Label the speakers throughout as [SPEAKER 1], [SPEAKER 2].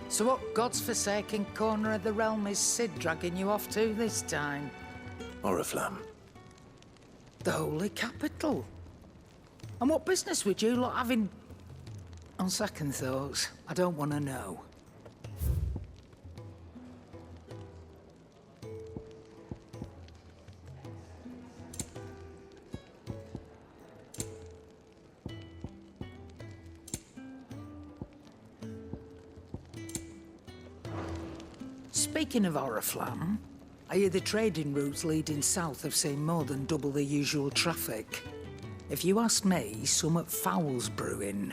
[SPEAKER 1] So what God's forsaken corner of the realm is Sid dragging you off to this time?
[SPEAKER 2] Oriflamme.
[SPEAKER 1] The holy capital. And what business would you lot have in... On second thoughts, I don't want to know. Speaking of Oriflamme, I hear the trading routes leading south have seen more than double the usual traffic. If you ask me, summat foul's brewing,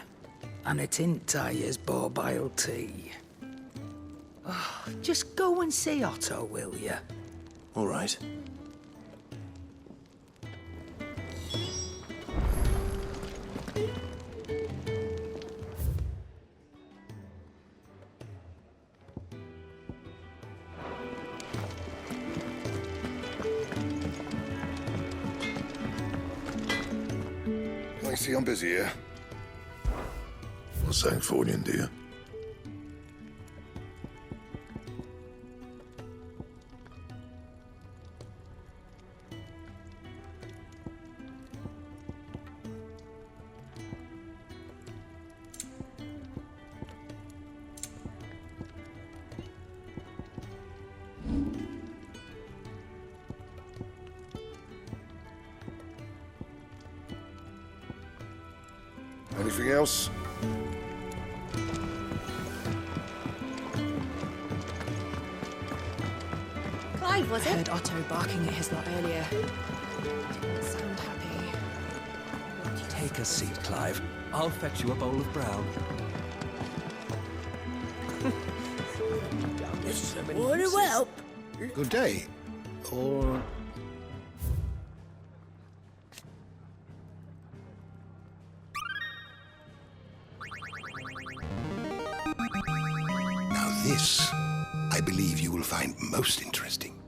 [SPEAKER 1] and a tint tires borbile tea. Oh, just go and see Otto, will you?
[SPEAKER 2] All right.
[SPEAKER 3] I see I'm busy here.
[SPEAKER 4] What's that for you, dear?
[SPEAKER 3] Anything else?
[SPEAKER 5] Clive, was
[SPEAKER 6] I
[SPEAKER 5] it?
[SPEAKER 6] heard Otto barking at his lot earlier. Didn't sound happy.
[SPEAKER 7] Take a seat, Clive. I'll fetch you a bowl of brown.
[SPEAKER 5] Would it help?
[SPEAKER 3] Good day. Or... Now this, I believe you will find most interesting.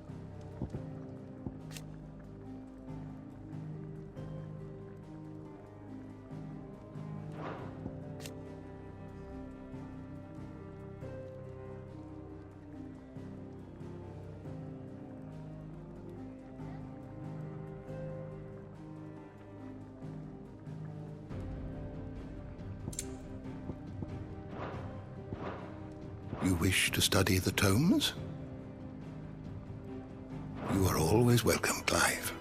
[SPEAKER 3] You wish to study the tomes? You are always welcome, Clive.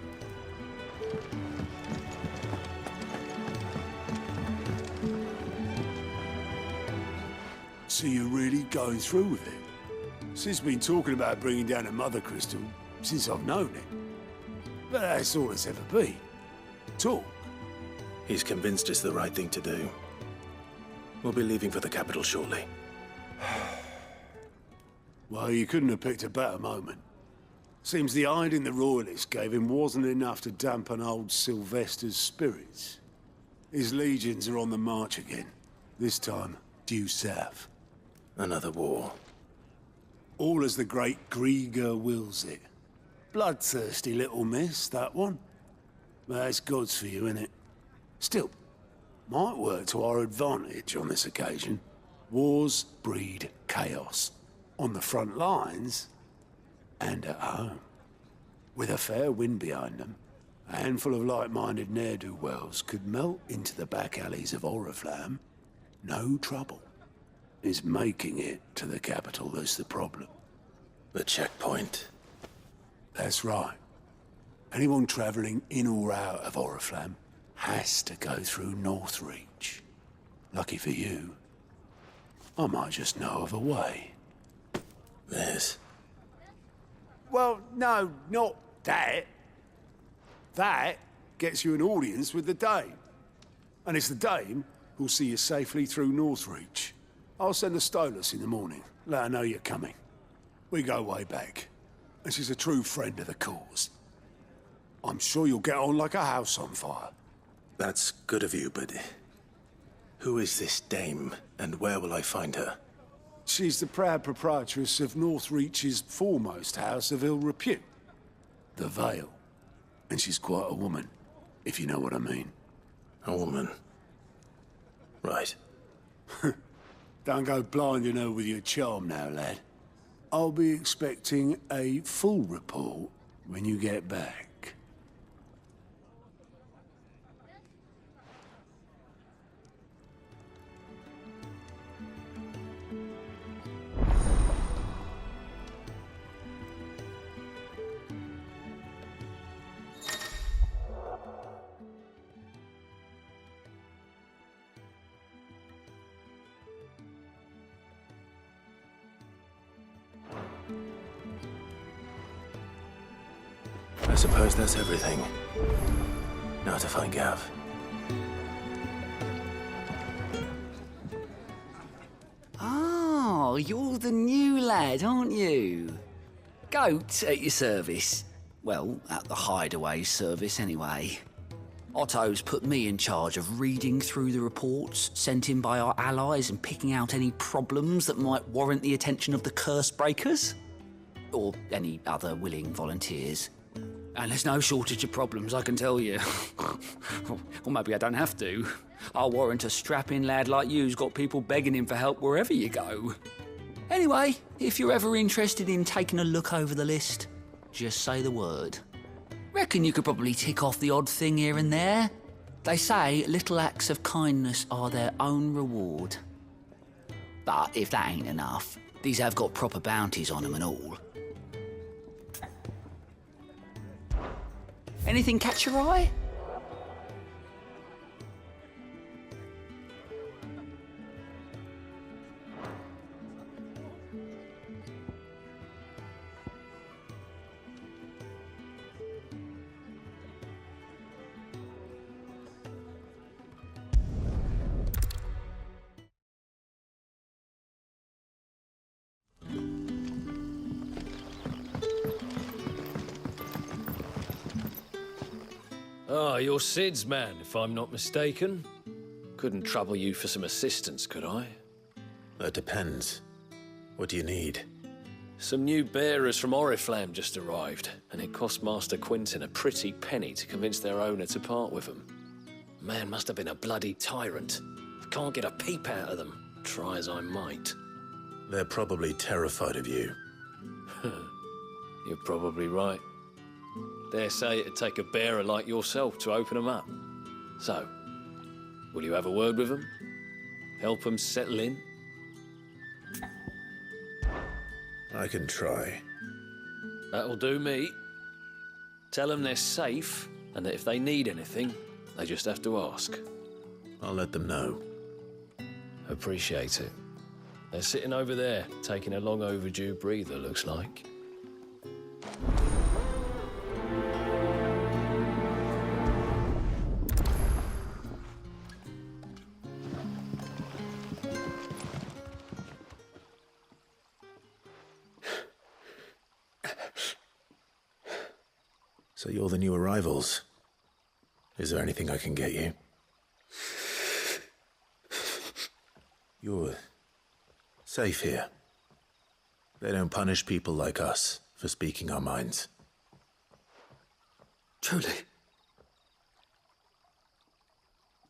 [SPEAKER 8] So you're really going through with it? Sid's been talking about bringing down a mother crystal since I've known it. But that's all it's ever been. Talk.
[SPEAKER 2] He's convinced it's the right thing to do. We'll be leaving for the capital shortly.
[SPEAKER 8] Well, you couldn't have picked a better moment. Seems the hiding the royalists gave him wasn't enough to dampen old Sylvester's spirits. His legions are on the march again. This time, due south.
[SPEAKER 2] Another war.
[SPEAKER 8] All as the great Grieger wills it. Bloodthirsty little miss, that one. But that's God's for you, innit? Still, might work to our advantage on this occasion. Wars breed chaos. On the front lines, and at home. With a fair wind behind them, a handful of like-minded ne'er-do-wells could melt into the back alleys of Oriflamme. No trouble. It's making it to the capital that's the problem.
[SPEAKER 2] The checkpoint.
[SPEAKER 8] That's right. Anyone travelling in or out of Oriflamme has to go through Northreach. Lucky for you, I might just know of a way.
[SPEAKER 2] This.
[SPEAKER 8] Well, no, not that. That gets you an audience with the Dame. And it's the Dame who'll see you safely through Northreach. I'll send a Stolas in the morning, let her know you're coming. We go way back, and she's a true friend of the cause. I'm sure you'll get on like a house on fire.
[SPEAKER 2] That's good of you, but... who is this dame, and where will I find her?
[SPEAKER 8] She's the proud proprietress of Northreach's foremost house of ill repute, the Vale. And she's quite a woman, if you know what I mean.
[SPEAKER 2] A woman. Right.
[SPEAKER 8] Don't go blinding her with your charm now, lad. I'll be expecting a full report when you get back.
[SPEAKER 2] I suppose that's everything. Now to find Gav.
[SPEAKER 9] Oh, you're the new lad, aren't you? Goat at your service. Well, at the Hideaway service, anyway. Otto's put me in charge of reading through the reports sent in by our allies and picking out any problems that might warrant the attention of the curse breakers. Or any other willing volunteers. And there's no shortage of problems, I can tell you. Or maybe I don't have to. I'll warrant a strapping lad like you's got people begging him for help wherever you go. Anyway, if you're ever interested in taking a look over the list, just say the word. Reckon you could probably tick off the odd thing here and there. They say little acts of kindness are their own reward. But if that ain't enough, these have got proper bounties on them and all. Anything catch your eye?
[SPEAKER 10] Ah, you're Sid's man, if I'm not mistaken. Couldn't trouble you for some assistance, could I?
[SPEAKER 2] That depends. What do you need?
[SPEAKER 10] Some new bearers from Oriflamme just arrived, and it cost Master Quinton a pretty penny to convince their owner to part with them. Man must have been a bloody tyrant. I can't get a peep out of them, try as I might.
[SPEAKER 2] They're probably terrified of you.
[SPEAKER 10] You're probably right. Dare say it'd take a bearer like yourself to open them up. So, will you have a word with them? Help them settle in?
[SPEAKER 2] I can try.
[SPEAKER 10] That'll do me. Tell them they're safe, and that if they need anything, they just have to ask.
[SPEAKER 2] I'll let them know.
[SPEAKER 10] Appreciate it. They're sitting over there, taking a long overdue breather, looks like.
[SPEAKER 2] So you're the new arrivals. Is there anything I can get you? You're safe here. They don't punish people like us for speaking our minds.
[SPEAKER 9] Truly.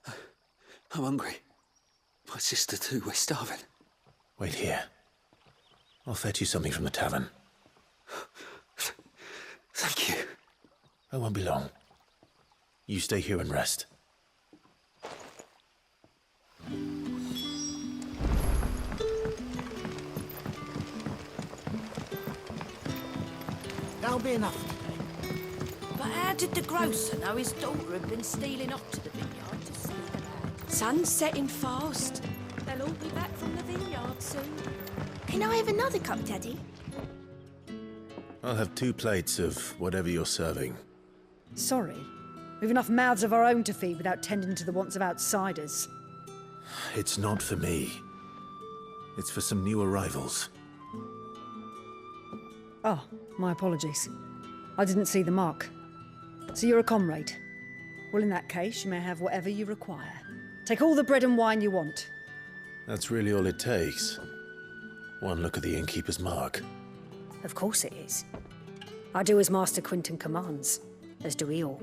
[SPEAKER 9] I'm hungry. My sister too, we're starving.
[SPEAKER 2] Wait here. I'll fetch you something from the tavern.
[SPEAKER 9] Thank you.
[SPEAKER 2] I won't be long. You stay here and rest.
[SPEAKER 5] That'll be enough today. But how did the grocer know his daughter had been stealing up to the vineyard to see the lad?
[SPEAKER 6] Sun's setting fast.
[SPEAKER 5] They'll all be back from the vineyard soon.
[SPEAKER 6] Can I have another cup, Daddy?
[SPEAKER 2] I'll have 2 plates of whatever you're serving.
[SPEAKER 11] Sorry. We've enough mouths of our own to feed without tending to the wants of outsiders.
[SPEAKER 2] It's not for me. It's for some new arrivals.
[SPEAKER 11] Oh, my apologies. I didn't see the mark. So you're a comrade. Well, in that case, you may have whatever you require. Take all the bread and wine you want.
[SPEAKER 2] That's really all it takes. One look at the innkeeper's mark.
[SPEAKER 11] Of course it is. I do as Master Quinton commands, as do we all.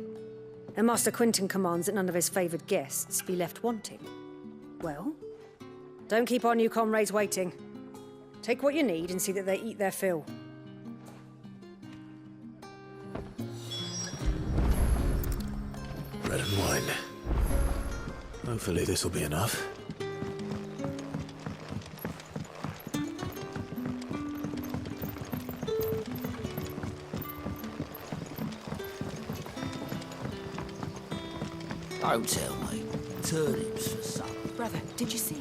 [SPEAKER 11] And Master Quinton commands that none of his favoured guests be left wanting. Well, Don't keep our new comrades waiting. Take what you need and see that they eat their fill.
[SPEAKER 2] Bread and wine. Hopefully this'll be enough.
[SPEAKER 9] Don't tell me. Turnips for supper.
[SPEAKER 6] Brother, did you see?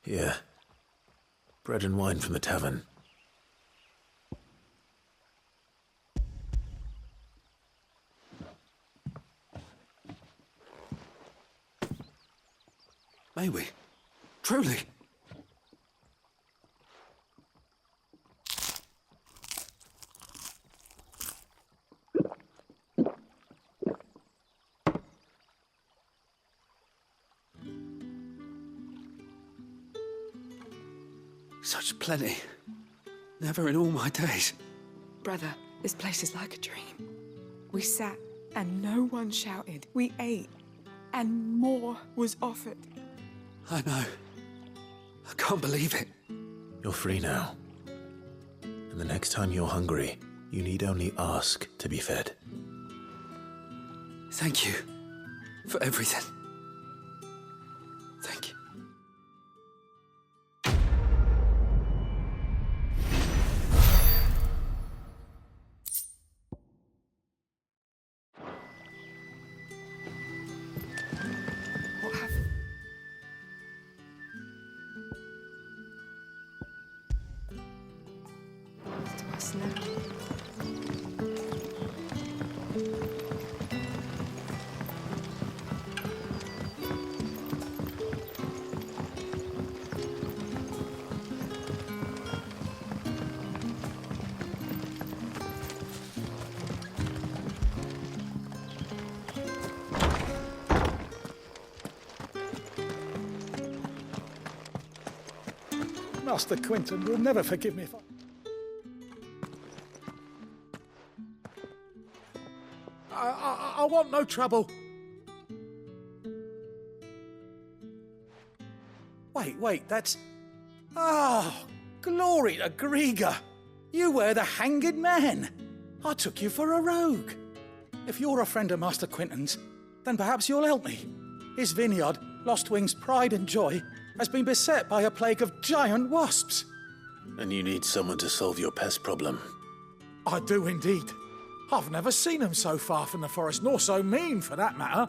[SPEAKER 2] Yeah. Bread and wine from the tavern.
[SPEAKER 7] May we? Truly? Such plenty. Never in all my days.
[SPEAKER 6] Brother, this place is like a dream. We sat and no one shouted. We ate and more was offered.
[SPEAKER 7] I know. I can't believe it.
[SPEAKER 2] You're free now. And the next time you're hungry, you need only ask to be fed.
[SPEAKER 7] Thank you for everything. Thank you.
[SPEAKER 6] What happened? It's to us now.
[SPEAKER 12] Master Quentin will never forgive me if I want no trouble. Wait, that's... Oh, glory to Griga. You were the hanged man. I took you for a rogue. If you're a friend of Master Quentin's, then perhaps you'll help me. His vineyard, Lostwing's pride and joy, has been beset by a plague of giant wasps.
[SPEAKER 2] And you need someone to solve your pest problem.
[SPEAKER 12] I do indeed. I've never seen them so far from the forest, nor so mean for that matter.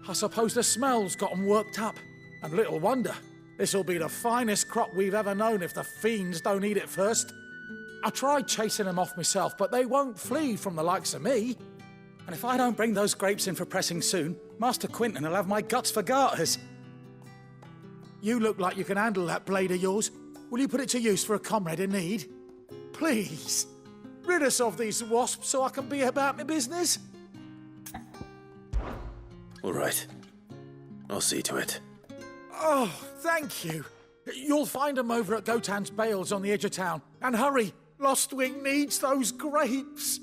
[SPEAKER 12] I suppose the smell's got 'em worked up. And little wonder. This'll be the finest crop we've ever known if the fiends don't eat it first. I tried chasing them off myself, but they won't flee from the likes of me. And if I don't bring those grapes in for pressing soon, Master Quentin will have my guts for garters. You look like you can handle that blade of yours. Will you put it to use for a comrade in need? Please, rid us of these wasps so I can be about my business.
[SPEAKER 2] All right. I'll see to it.
[SPEAKER 12] Oh, thank you. You'll find them over at Gotan's Bales on the edge of town. And hurry, Lostwing needs those grapes.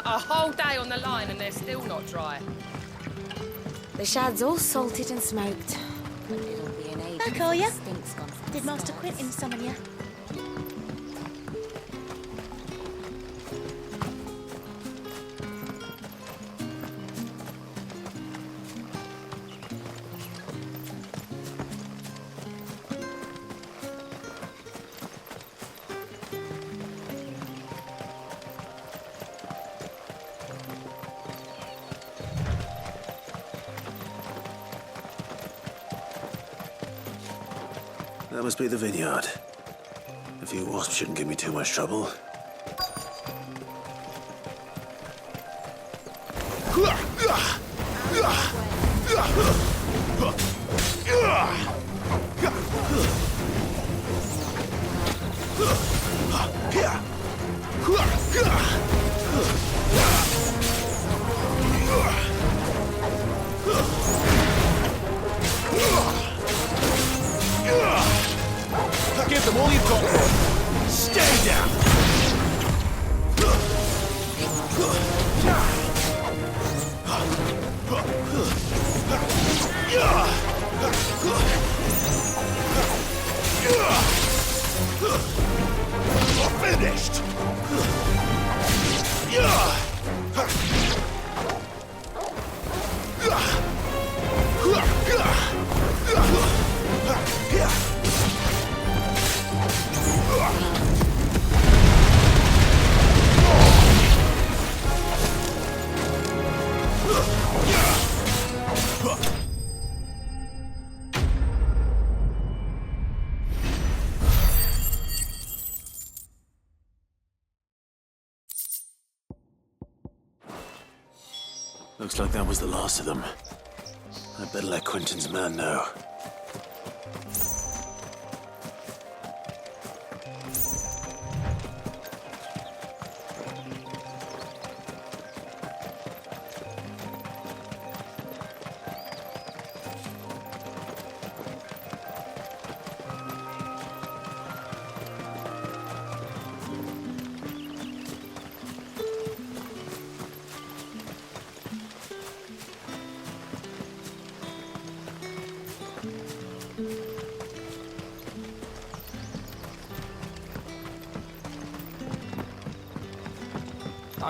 [SPEAKER 13] A whole day on the line and they're still not dry.
[SPEAKER 14] The shad's all salted and smoked. But it'll be an age
[SPEAKER 15] Back,
[SPEAKER 14] before
[SPEAKER 15] are ya?
[SPEAKER 14] the stink's gone from
[SPEAKER 15] Did
[SPEAKER 14] the
[SPEAKER 15] Master
[SPEAKER 14] stairs.
[SPEAKER 15] Quentin summon you?
[SPEAKER 2] That must be the vineyard. A few wasps shouldn't give me too much trouble.
[SPEAKER 15] Give them all you've got. Stay down. Finished.
[SPEAKER 2] Looks like that was the last of them. I'd better let Quentin's man know.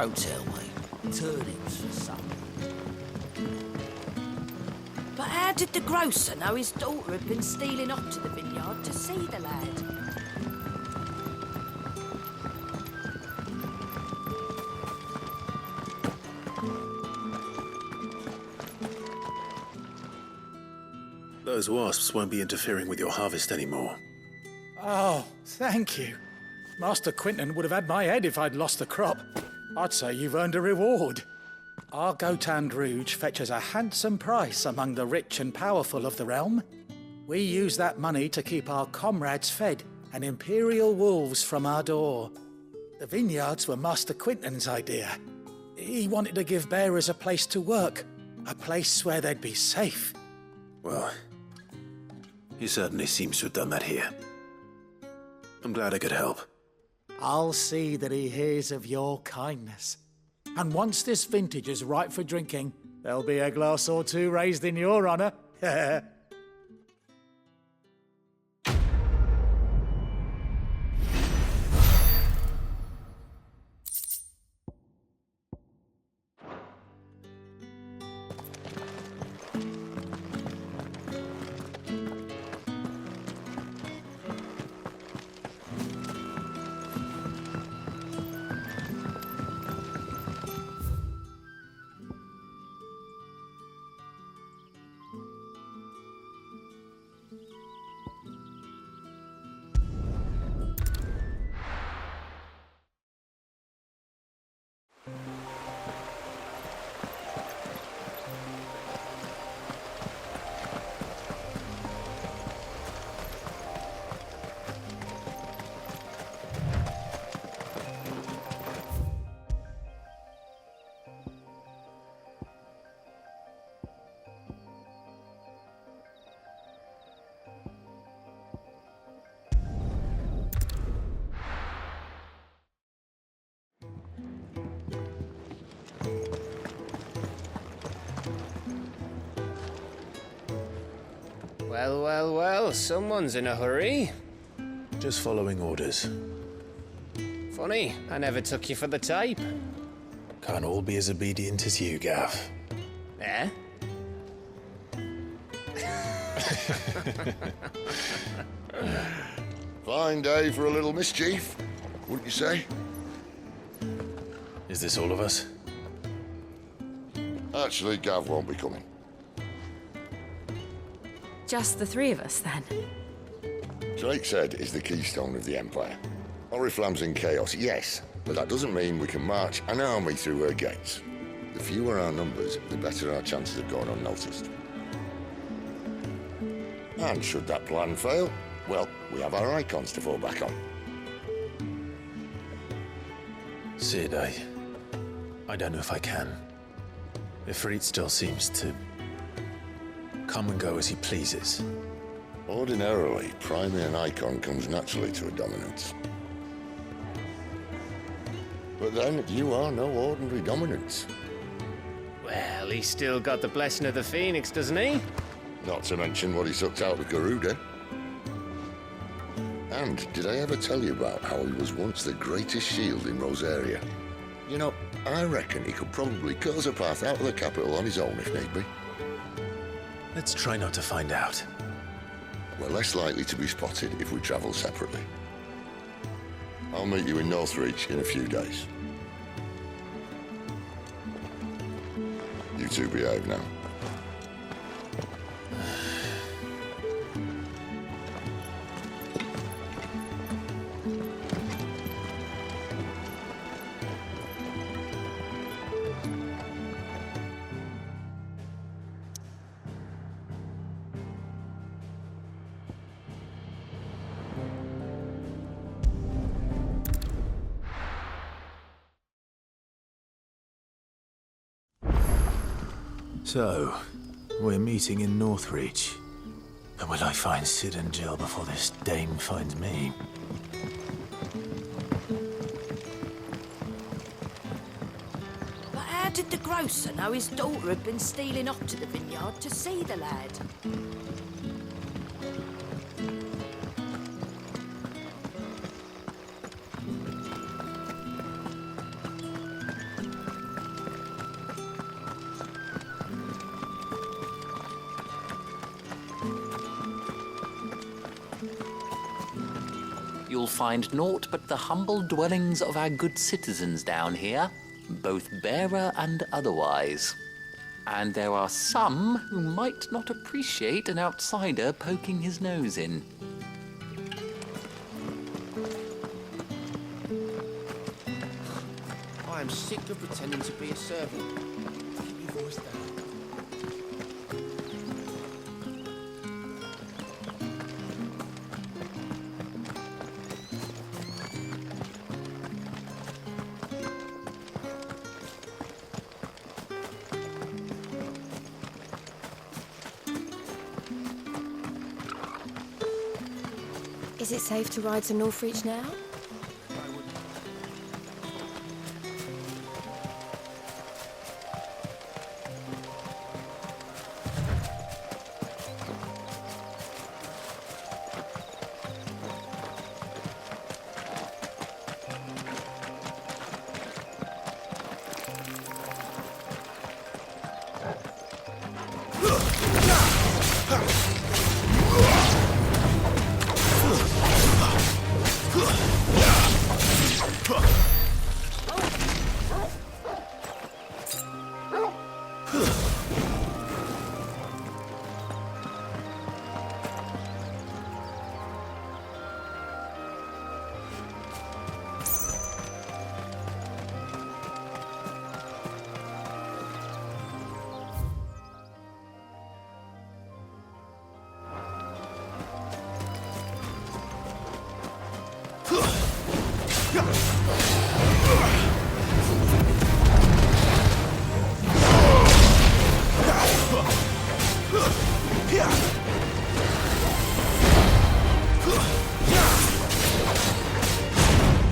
[SPEAKER 9] Don't tell me. Turnips for something.
[SPEAKER 5] But how did the grocer know his daughter had been stealing off to the vineyard to see the lad?
[SPEAKER 2] Those wasps won't be interfering with your harvest anymore.
[SPEAKER 12] Oh, thank you. Master Quentin would have had my head if I'd lost the crop. I'd say you've earned a reward. Our Gotand Rouge fetches a handsome price among the rich and powerful of the realm. We use that money to keep our comrades fed and imperial wolves from our door. The vineyards were Master Quentin's idea. He wanted to give bearers a place to work, a place where they'd be safe.
[SPEAKER 2] Well, he certainly seems to have done that here. I'm glad I could help.
[SPEAKER 12] I'll see that he hears of your kindness. And once this vintage is ripe for drinking, there'll be a glass or two raised in your honour.
[SPEAKER 16] Well, well, well, someone's in a hurry.
[SPEAKER 2] Just following orders.
[SPEAKER 16] Funny, I never took you for the type.
[SPEAKER 2] Can't all be as obedient as you, Gav.
[SPEAKER 16] Eh?
[SPEAKER 4] Fine day for a little mischief, wouldn't you say?
[SPEAKER 2] Is this all of us?
[SPEAKER 4] Actually, Gav won't be coming.
[SPEAKER 14] Just the three of us, then?
[SPEAKER 4] Drake said is the keystone of the Empire. Oriflamme's in chaos, yes, but that doesn't mean we can march an army through her gates. The fewer our numbers, the better our chances of going unnoticed. And should that plan fail, well, we have our icons to fall back on.
[SPEAKER 2] Sid, I don't know if I can. Ifrit still seems to come and go as he pleases.
[SPEAKER 4] Ordinarily, priming an icon comes naturally to a dominance. But then, you are no ordinary dominance.
[SPEAKER 16] Well, he's still got the blessing of the Phoenix, doesn't he?
[SPEAKER 4] Not to mention what he sucked out of Garuda. And did I ever tell you about how he was once the greatest shield in Rosaria? You know, I reckon he could probably cut us a path out of the capital on his own if need be.
[SPEAKER 2] Let's try not to find out.
[SPEAKER 4] We're less likely to be spotted if we travel separately. I'll meet you in Northreach in a few days. You two behave now.
[SPEAKER 2] So, we're meeting in Northreach. But will I find Sid and Jill before this dame finds me?
[SPEAKER 5] But how did the grocer know his daughter had been stealing off to the vineyard to see the lad?
[SPEAKER 9] You'll find naught but the humble dwellings of our good citizens down here, both bearer and otherwise. And there are some who might not appreciate an outsider poking his nose in.
[SPEAKER 16] I am sick of pretending to be a servant. Keep your voice down.
[SPEAKER 14] Is it safe to ride to Northreach now?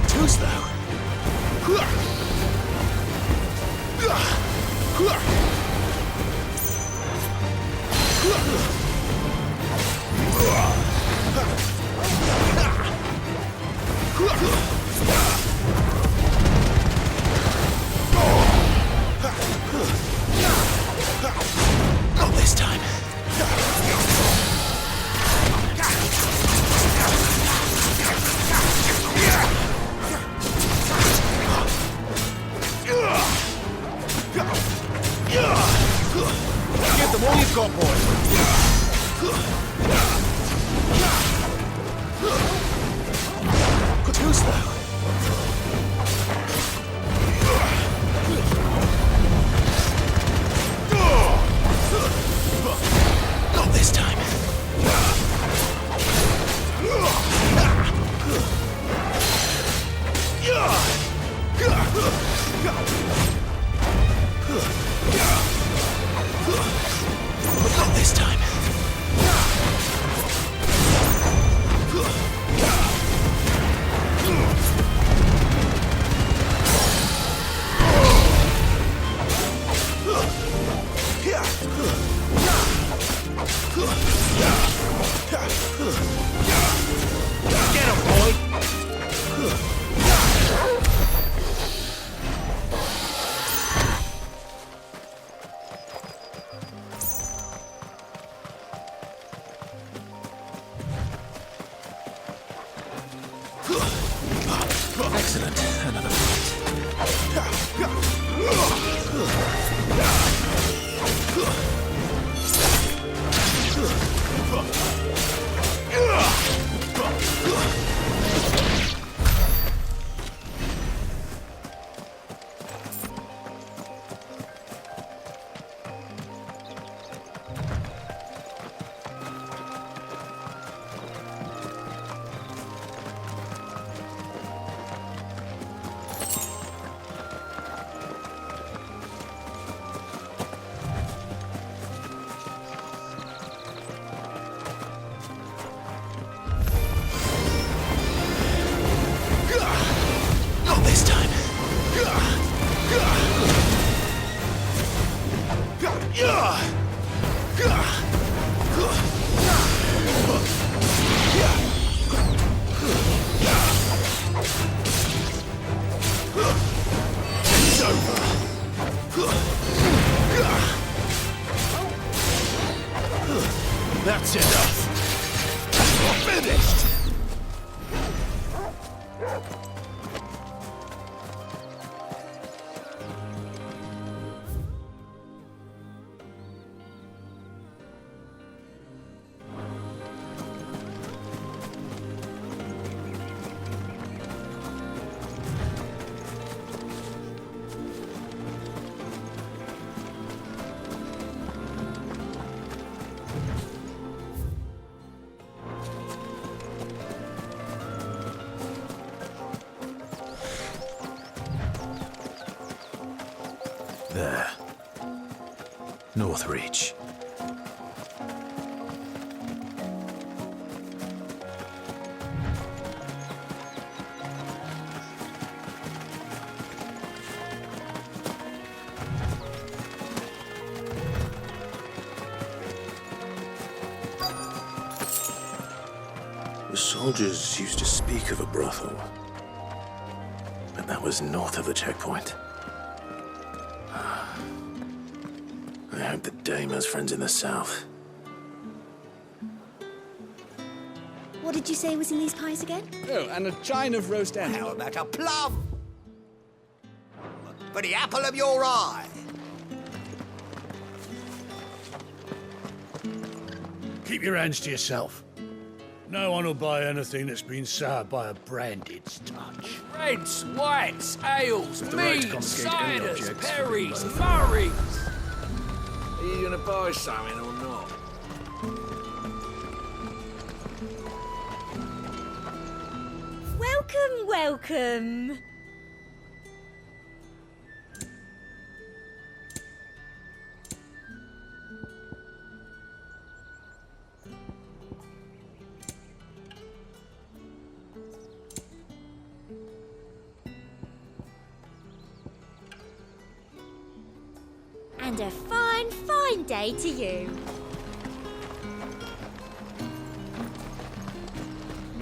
[SPEAKER 2] Too slow. Not this time.
[SPEAKER 15] Give them all you've got, boys. Too slow. Not this time. Not this time. Get him, boy!
[SPEAKER 2] Excellent. Another
[SPEAKER 15] That's enough. Finished.
[SPEAKER 2] There. Northreach. The soldiers used to speak of a brothel, but that was north of the checkpoint. I hope the dame has friends in the south.
[SPEAKER 17] What did you say was in these pies again?
[SPEAKER 18] Oh, and a chine of roast ale.
[SPEAKER 3] How about a plum? For the apple of your eye.
[SPEAKER 8] Keep your hands to yourself. No one will buy anything that's been soured by a branded's touch.
[SPEAKER 19] Reds, whites, ales,
[SPEAKER 8] With the right to
[SPEAKER 19] meads,
[SPEAKER 8] confiscate any
[SPEAKER 19] ciders,
[SPEAKER 8] objects,
[SPEAKER 19] perries,
[SPEAKER 8] both.
[SPEAKER 19] murrays. Are you gonna buy something or not?
[SPEAKER 17] Welcome, welcome. And a fine, fine day to you.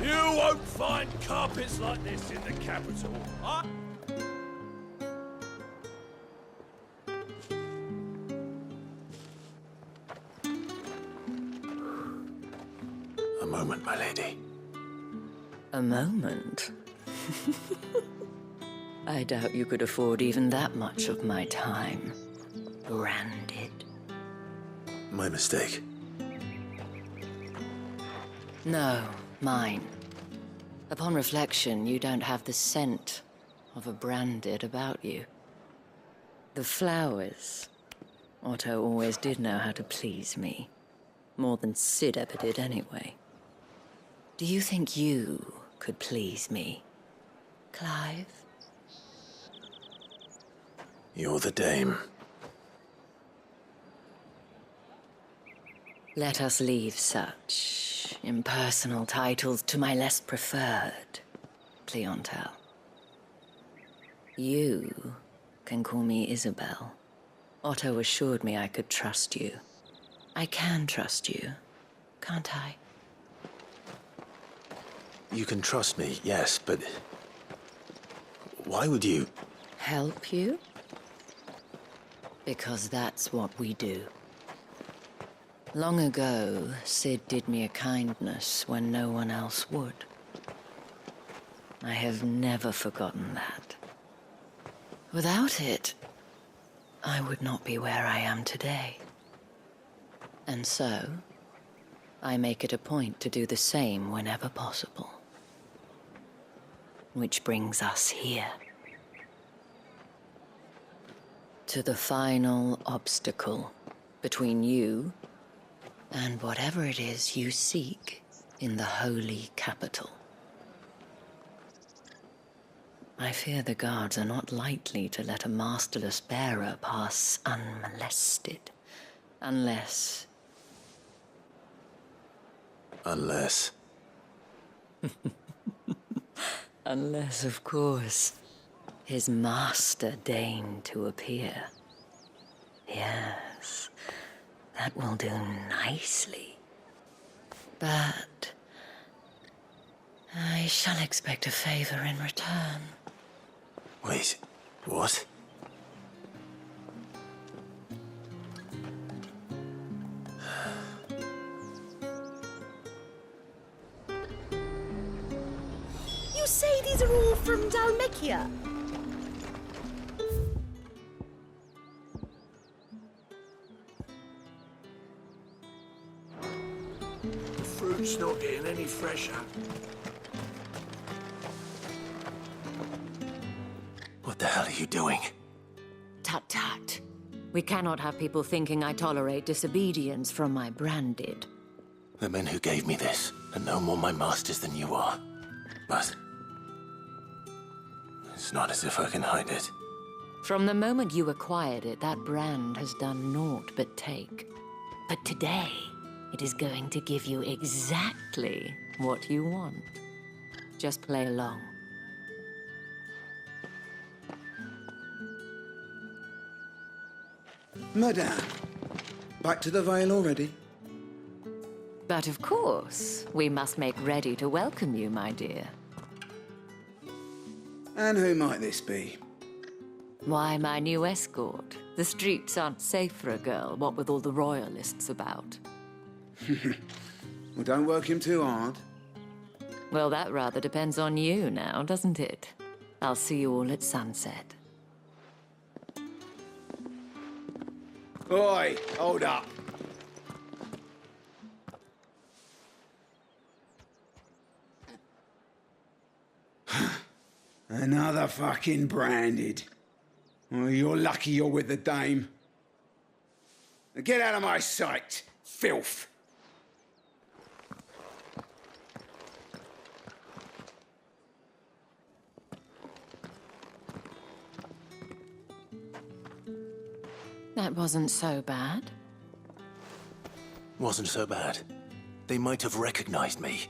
[SPEAKER 19] You won't find carpets like this in the capital.
[SPEAKER 2] A moment, my lady.
[SPEAKER 20] A moment? I doubt you could afford even that much of my time. Branded.
[SPEAKER 2] My mistake.
[SPEAKER 20] No, mine. Upon reflection, you don't have the scent of a branded about you. The flowers. Otto always did know how to please me. More than Sid ever did anyway. Do you think you could please me, Clive?
[SPEAKER 2] You're the dame.
[SPEAKER 20] Let us leave such impersonal titles to my less preferred clientele. You can call me Isabel. Otto assured me I could trust you. I can trust you, can't I?
[SPEAKER 2] You can trust me, yes, but why would you?
[SPEAKER 20] Help you? Because that's what we do. Long ago, Sid did me a kindness when no one else would. I have never forgotten that. Without it, I would not be where I am today. And so, I make it a point to do the same whenever possible. Which brings us here. To the final obstacle between you and whatever it is you seek in the holy capital. I fear the guards are not likely to let a masterless bearer pass unmolested, unless...
[SPEAKER 2] Unless,
[SPEAKER 20] of course, his master deigned to appear. Yes, that will do nicely. But I shall expect a favor in return.
[SPEAKER 2] wait, what?
[SPEAKER 17] You say these are all from Dalmekia?
[SPEAKER 19] The fruit's not getting any fresher.
[SPEAKER 2] What the hell are you doing?
[SPEAKER 20] Tut tut. We cannot have people thinking I tolerate disobedience from my branded.
[SPEAKER 2] The men who gave me this are no more my masters than you are. But it's not as if I can hide it.
[SPEAKER 20] From the moment you acquired it, that brand has done naught but take. But today, it is going to give you exactly what you want. Just play along.
[SPEAKER 21] Madame, back to the Vale already?
[SPEAKER 20] But of course, we must make ready to welcome you, my dear.
[SPEAKER 21] And who might this be?
[SPEAKER 20] Why, my new escort. The streets aren't safe for a girl, what with all the royalists about.
[SPEAKER 21] Well, don't work him too hard.
[SPEAKER 20] Well, that rather depends on you now, doesn't it? I'll see you all at sunset.
[SPEAKER 21] Oi, hold up. Another fucking branded. Oh, you're lucky you're with the dame. Now get out of my sight, filth.
[SPEAKER 20] That wasn't so bad.
[SPEAKER 2] Wasn't so bad. They might have recognized me.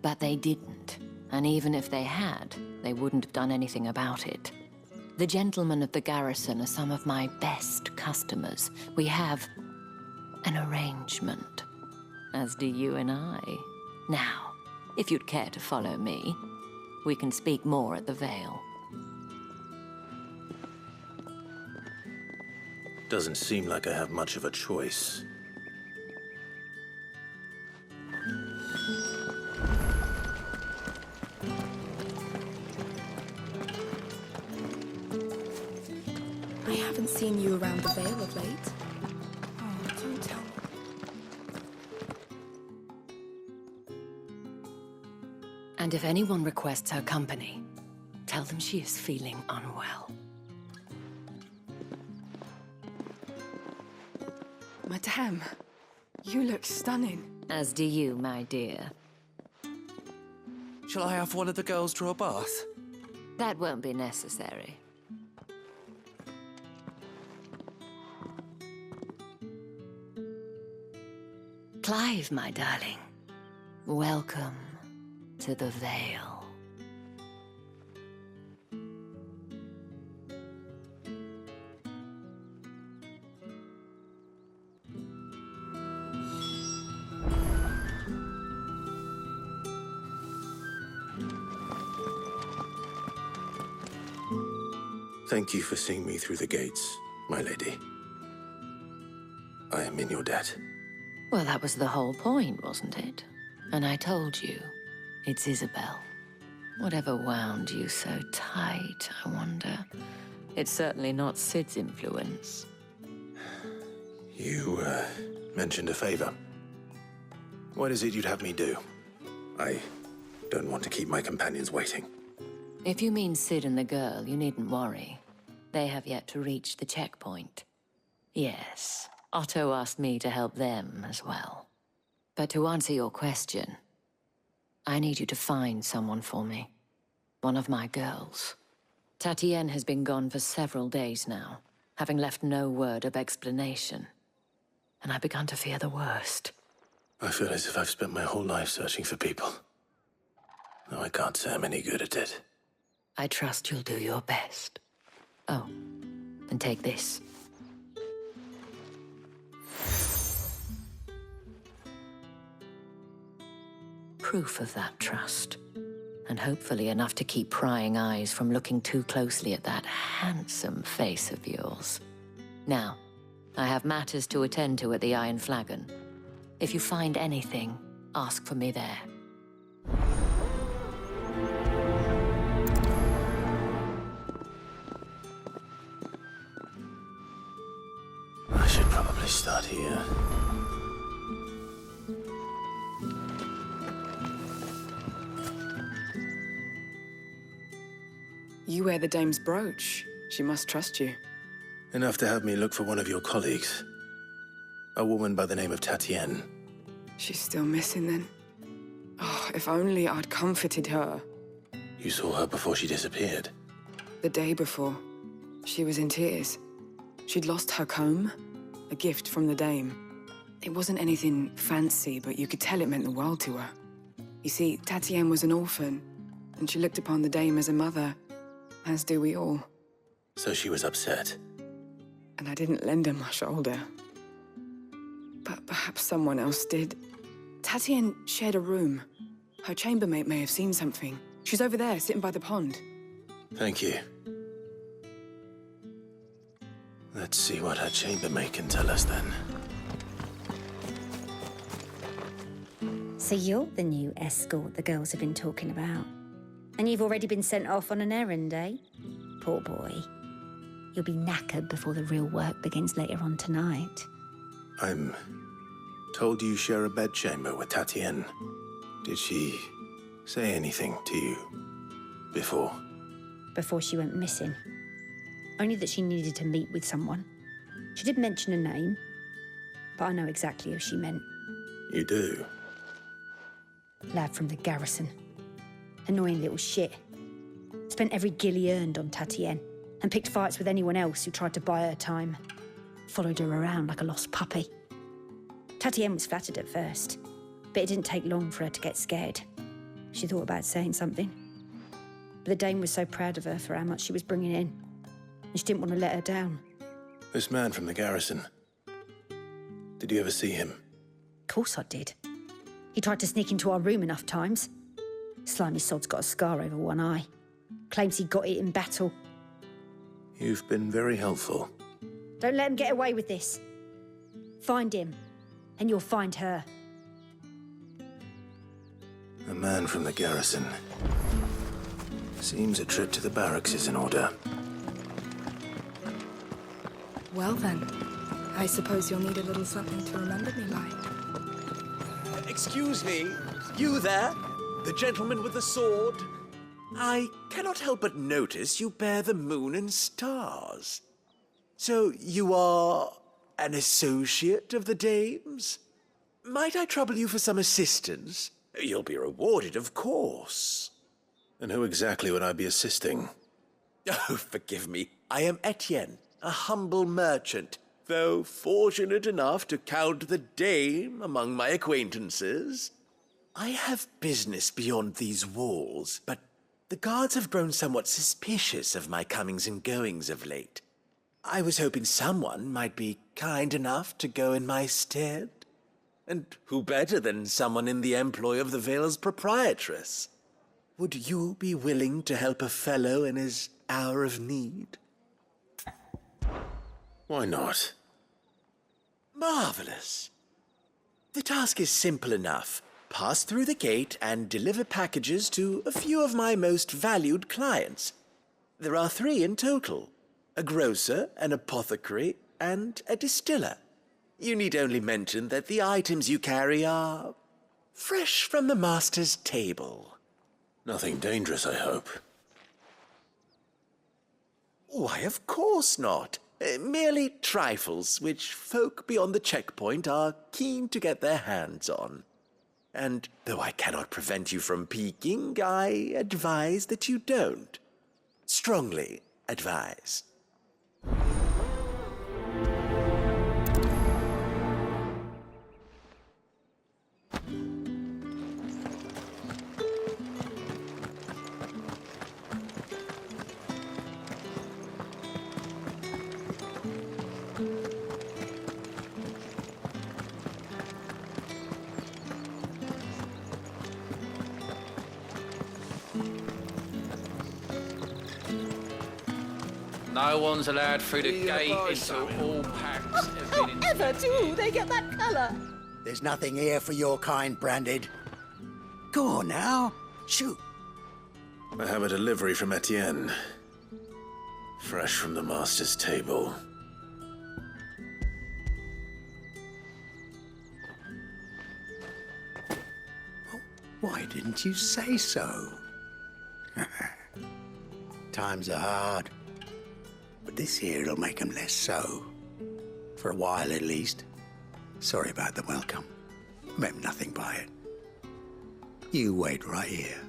[SPEAKER 20] But they didn't. And even if they had, they wouldn't have done anything about it. The gentlemen of the garrison are some of my best customers. We have an arrangement, as do you and I. Now, if you'd care to follow me, we can speak more at the Vale.
[SPEAKER 2] Doesn't seem like I have much of a choice.
[SPEAKER 6] I haven't seen you around the Vale of late. Oh, don't tell me.
[SPEAKER 20] And if anyone requests her company, tell them she is feeling unwell.
[SPEAKER 6] Madame, you look stunning.
[SPEAKER 20] As do you, my dear.
[SPEAKER 7] Shall I have one of the girls draw a bath?
[SPEAKER 20] That won't be necessary. Clive, my darling. Welcome to the Vale.
[SPEAKER 2] Thank you for seeing me through the gates, my lady. I am in your debt.
[SPEAKER 20] Well, that was the whole point, wasn't it? And I told you, it's Isabel. Whatever wound you so tight, I wonder. It's certainly not Sid's influence.
[SPEAKER 2] You, mentioned a favor. What is it you'd have me do? I don't want to keep my companions waiting.
[SPEAKER 20] If you mean Sid and the girl, you needn't worry. They have yet to reach the checkpoint. Yes, Otto asked me to help them as well. But to answer your question, I need you to find someone for me. One of my girls. Tatienne has been gone for several days now, having left no word of explanation. And I've begun to fear the worst.
[SPEAKER 2] I feel as if I've spent my whole life searching for people. Though I can't say I'm any good at it.
[SPEAKER 20] I trust you'll do your best. Oh, and take this. Proof of that trust. And hopefully enough to keep prying eyes from looking too closely at that handsome face of yours. Now, I have matters to attend to at the Iron Flagon. If you find anything, ask for me there.
[SPEAKER 2] I should probably start here.
[SPEAKER 6] You wear the dame's brooch. She must trust you.
[SPEAKER 2] Enough to have me look for one of your colleagues. A woman by the name of Tatienne.
[SPEAKER 6] She's still missing then. Oh, if only I'd comforted her.
[SPEAKER 2] You saw her before she disappeared?
[SPEAKER 6] The day before. She was in tears. She'd lost her comb, a gift from the dame. It wasn't anything fancy, but you could tell it meant the world to her. You see, Tatienne was an orphan, and she looked upon the dame as a mother, as do we all.
[SPEAKER 2] So she was upset.
[SPEAKER 6] And I didn't lend her my shoulder. But perhaps someone else did. Tatienne shared a room. Her chambermaid may have seen something. She's over there, sitting by the pond.
[SPEAKER 2] Thank you. Let's see what her chambermaid can tell us then.
[SPEAKER 1] So you're the new escort the girls have been talking about. And you've already been sent off on an errand, eh? Poor boy. You'll be knackered before the real work begins later on tonight.
[SPEAKER 2] I'm told you share a bedchamber with Tatienne. Did she say anything to you before?
[SPEAKER 1] Before she went missing. Only that she needed to meet with someone. She did mention a name, but I know exactly who she meant.
[SPEAKER 2] You do?
[SPEAKER 1] Lad from the garrison. Annoying little shit. Spent every guil he earned on Tatienne and picked fights with anyone else who tried to buy her time. Followed her around like a lost puppy. Tatienne was flattered at first, but it didn't take long for her to get scared. She thought about saying something. But the dame was so proud of her for how much she was bringing in, and she didn't want to let her down.
[SPEAKER 2] This man from the garrison. Did you ever see him?
[SPEAKER 1] Of course I did. He tried to sneak into our room enough times. Slimy sod's got a scar over one eye. Claims he got it in battle.
[SPEAKER 2] You've been very helpful.
[SPEAKER 1] Don't let him get away with this. Find him, and you'll find her.
[SPEAKER 2] A man from the garrison. Seems a trip to the barracks is in order.
[SPEAKER 6] Well then, I suppose you'll need a little something to remember me by.
[SPEAKER 7] Excuse me, you there?
[SPEAKER 2] The gentleman with the sword? I cannot help but notice you bear the moon and stars. So you are an associate of the dame's? Might I trouble you for some assistance? You'll be rewarded, of course.
[SPEAKER 10] And who exactly would I be assisting?
[SPEAKER 2] Oh, forgive me. I am Etienne, a humble merchant, though fortunate enough to count the dame among my acquaintances. I have business beyond these walls, but the guards have grown somewhat suspicious of my comings and goings of late. I was hoping someone might be kind enough to go in my stead. And who better than someone in the employ of the Vale's proprietress? Would you be willing to help a fellow in his hour of need?
[SPEAKER 10] Why not?
[SPEAKER 2] Marvelous. The task is simple enough. Pass through the gate and deliver packages to a few of my most valued clients. There are 3 in total: a grocer, an apothecary, and a distiller. You need only mention that the items you carry are fresh from the master's table.
[SPEAKER 10] Nothing dangerous, I hope.
[SPEAKER 2] Why, of course not. Merely trifles which folk beyond the checkpoint are keen to get their hands on. And though I cannot prevent you from peeking, I advise that you don't. Strongly advise.
[SPEAKER 16] No one's allowed through the gate until all packs have been
[SPEAKER 5] However do they get that colour?
[SPEAKER 3] There's nothing here for your kind, Branded. Go on now. Shoot.
[SPEAKER 10] I have a delivery from Etienne. Fresh from the master's table.
[SPEAKER 3] Why didn't you say so? Times are hard. But this here'll make 'em less so. For a while, at least. Sorry about the welcome. Meant nothing by it. You wait right here.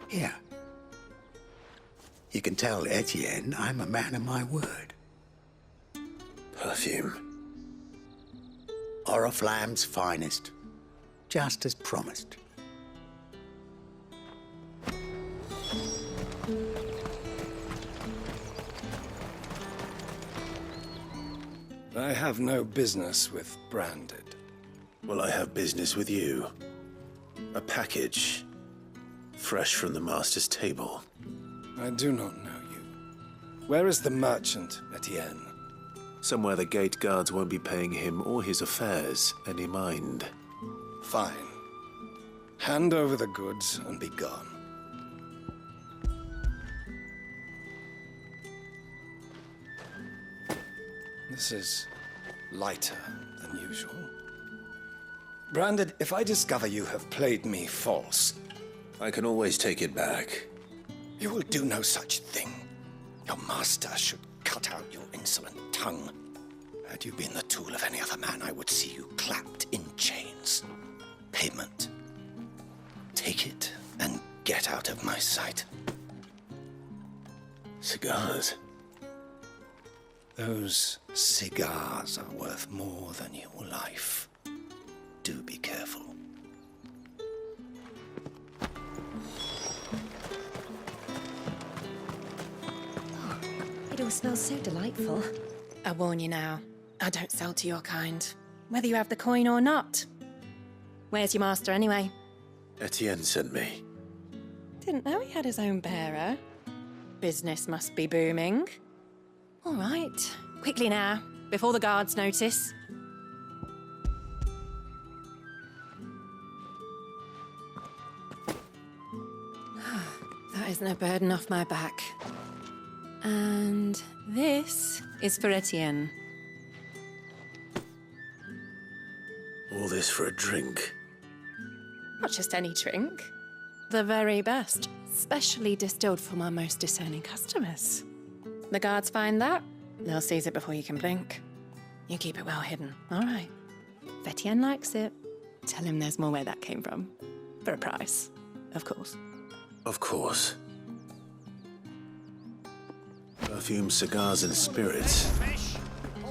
[SPEAKER 3] Here. You can tell Etienne I'm a man of my word.
[SPEAKER 10] Perfume.
[SPEAKER 3] Oriflamme's finest. Just as promised.
[SPEAKER 22] I have no business with Branded.
[SPEAKER 10] Well, I have business with you. A package. Fresh from the master's table.
[SPEAKER 22] I do not know you. Where is the merchant, Etienne?
[SPEAKER 10] Somewhere the gate guards won't be paying him or his affairs any mind.
[SPEAKER 22] Fine. Hand over the goods and be gone. This is lighter than usual. Branded, if I discover you have played me false...
[SPEAKER 10] I can always take it back.
[SPEAKER 22] You will do no such thing. Your master should cut out your insolent tongue. Had you been the tool of any other man, I would see you clapped in chains. Payment. Take it and get out of my sight.
[SPEAKER 10] Cigars?
[SPEAKER 22] Those cigars are worth more than your life. Do be careful.
[SPEAKER 23] It all smells so delightful. I warn you now, I don't sell to your kind, whether you have the coin or not. Where's your master, anyway?
[SPEAKER 10] Etienne sent me.
[SPEAKER 23] Didn't know he had his own bearer. Business must be booming. All right, quickly now, before the guards notice. That isn't a burden off my back. And this is for Etienne.
[SPEAKER 10] All this for a drink?
[SPEAKER 23] Not just any drink. The very best. Specially distilled for my most discerning customers. The guards find that, they'll seize it before you can blink. You keep it well hidden, all right? If Etienne likes it, tell him there's more where that came from. For a price, of course.
[SPEAKER 10] Of course. Perfume, cigars, and spirits.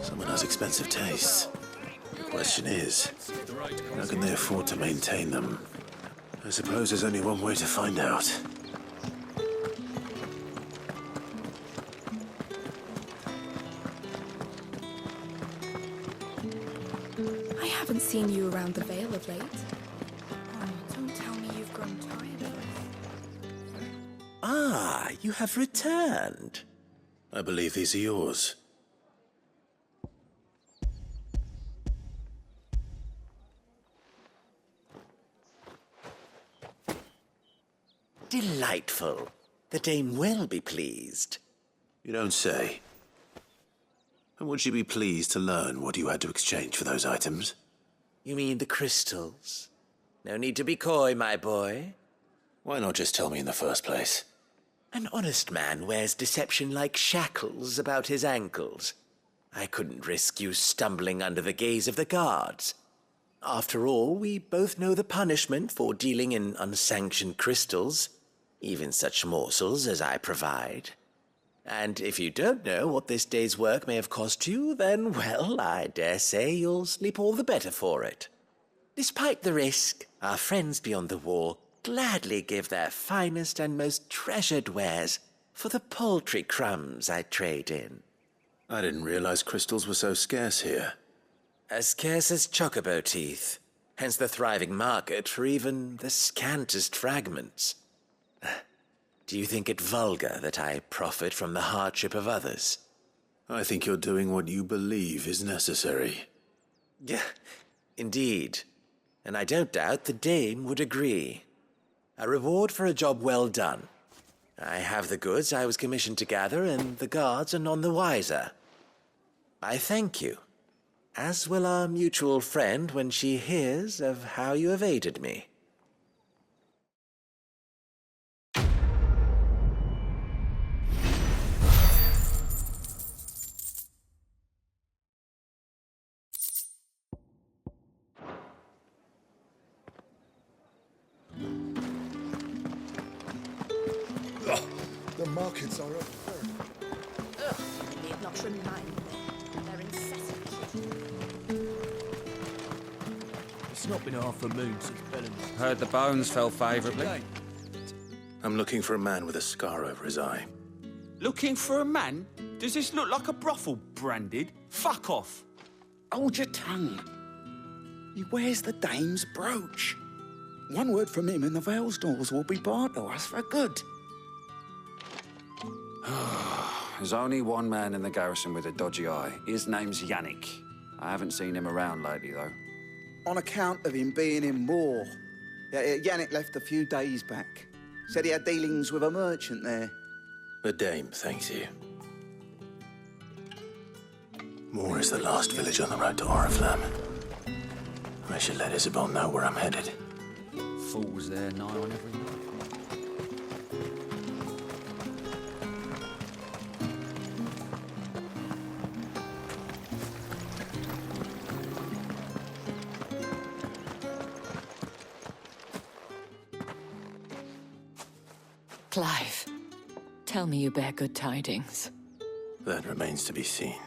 [SPEAKER 10] Someone has expensive tastes. The question is, how can they afford to maintain them? I suppose there's only one way to find out.
[SPEAKER 11] I haven't seen you around the Vale of late. Oh, don't tell me you've grown tired of us.
[SPEAKER 2] Ah, you have returned.
[SPEAKER 10] I believe these are yours.
[SPEAKER 2] Delightful. The dame will be pleased.
[SPEAKER 10] You don't say. And would she be pleased to learn what you had to exchange for those items?
[SPEAKER 2] You mean the crystals? No need to be coy, my boy.
[SPEAKER 10] Why not just tell me in the first place?
[SPEAKER 2] An honest man wears deception like shackles about his ankles. I couldn't risk you stumbling under the gaze of the guards. After all, we both know the punishment for dealing in unsanctioned crystals, even such morsels as I provide. And if you don't know what this day's work may have cost you, then, well, I dare say you'll sleep all the better for it. Despite the risk, our friends beyond the wall gladly give their finest and most treasured wares for the paltry crumbs I trade in.
[SPEAKER 10] I didn't realize crystals were so scarce here.
[SPEAKER 2] As scarce as chocobo teeth, hence the thriving market for even the scantest fragments. Do you think it vulgar that I profit from the hardship of others?
[SPEAKER 10] I think you're doing what you believe is necessary.
[SPEAKER 2] Yeah, indeed. And I don't doubt the dame would agree. A reward for a job well done. I have the goods I was commissioned to gather, and the guards are none the wiser. I thank you, as will our mutual friend when she hears of how you have aided me.
[SPEAKER 4] The markets are up.
[SPEAKER 23] Ugh, you need not remind me. They're incessant.
[SPEAKER 15] It's not been half a moon since Bellen's.
[SPEAKER 12] Heard the bones fell favourably.
[SPEAKER 10] I'm looking for a man with a scar over his eye.
[SPEAKER 18] Looking for a man? Does this look like a brothel, Branded? Fuck off.
[SPEAKER 21] Hold your tongue. He wears the dame's brooch. One word from him and the Vale's doors will be barred to us for good.
[SPEAKER 12] There's only one man in the garrison with a dodgy eye. His name's Yannick. I haven't seen him around lately, though.
[SPEAKER 21] On account of him being in war. Yannick left a few days back. Said he had dealings with a merchant there.
[SPEAKER 10] The dame thanks you. Moor is the last village on the road to Oriflamme. I should let Isabel know where I'm headed.
[SPEAKER 12] Fools there nigh on every night.
[SPEAKER 20] Clive, tell me you bear good tidings.
[SPEAKER 10] That remains to be seen.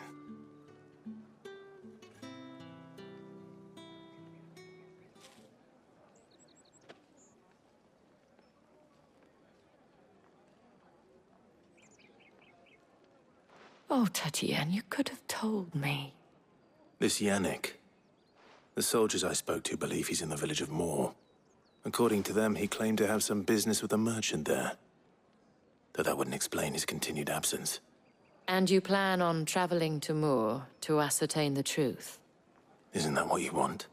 [SPEAKER 20] Oh, Tatienne, you could have told me.
[SPEAKER 10] This Yannick. The soldiers I spoke to believe he's in the village of Moor. According to them, he claimed to have some business with a merchant there. Though that wouldn't explain his continued absence.
[SPEAKER 20] And you plan on traveling to Moor to ascertain the truth?
[SPEAKER 10] Isn't that what you want?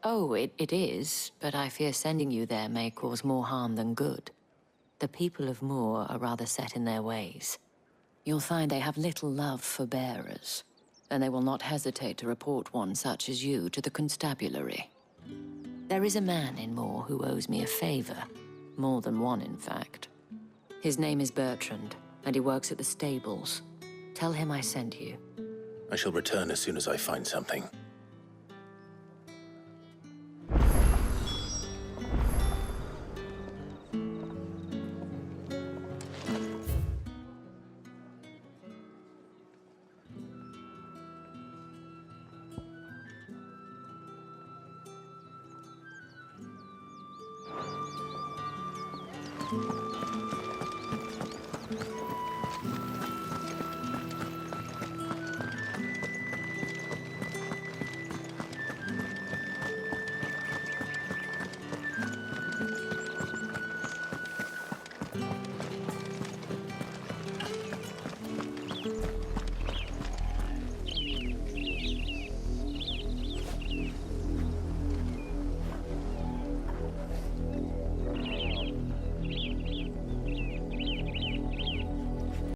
[SPEAKER 20] Oh, it is, but I fear sending you there may cause more harm than good. The people of Moor are rather set in their ways. You'll find they have little love for bearers, and they will not hesitate to report one such as you to the constabulary. There is a man in Moor who owes me a favor. More than one, in fact. His name is Bertrand, and he works at the stables. Tell him I sent you.
[SPEAKER 10] I shall return as soon as I find something.